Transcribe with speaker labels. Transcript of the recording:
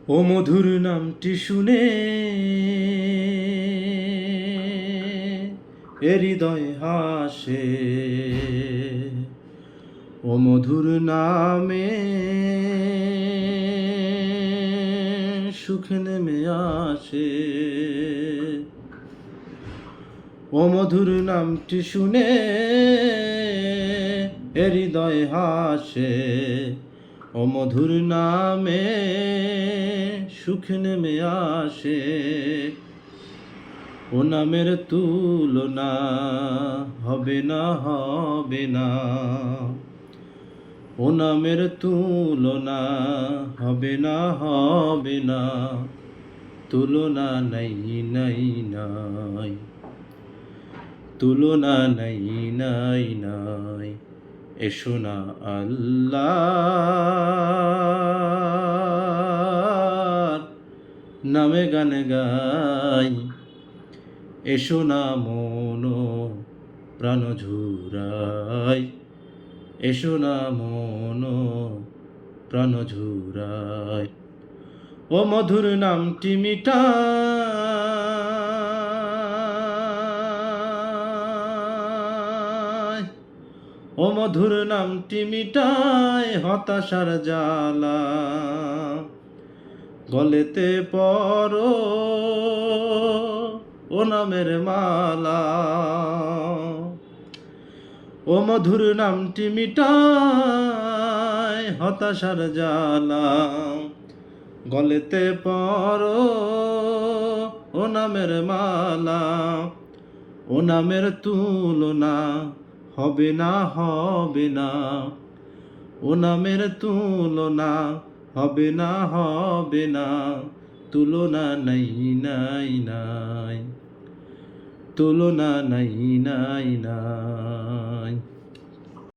Speaker 1: ও মধুর নামটি শুনে এ হৃদয় হাসে, ও মধুর নামে সুখ নেমে আসে। ও মধুর নামটি শুনে এ হৃদয় হাসে, ও মধুর নামে সুখ নেমে আসে। ও নামের তুলনা হবে না, হবে না। ও নামের তুলনা হবে না, হবে না। তুলনা নাই, নাই, নাই। তুলনা নাই, নাই, নাই। এসো না আল্লাহর নামে গান গাই, এসো না মন প্রাণ ঝুরাই, এসো না মন প্রাণ ঝুরাই। ও মধুর নামটি মিটায়, ও মধুর নামটি মিটায় হতাশার জ্বালা। গলেতে পরো ও নামের মালা, ও মধুর নামটি মিটায় হতাশার জ্বালা। গলেতে পরো ও নামের মালা, ও নামের তুলনা হবে না, হবে না। ও নামের তুলনা হবে না, হবে না। তুলনা নাই, নাই, নাই। তুলনা নাই, নাই, নাই।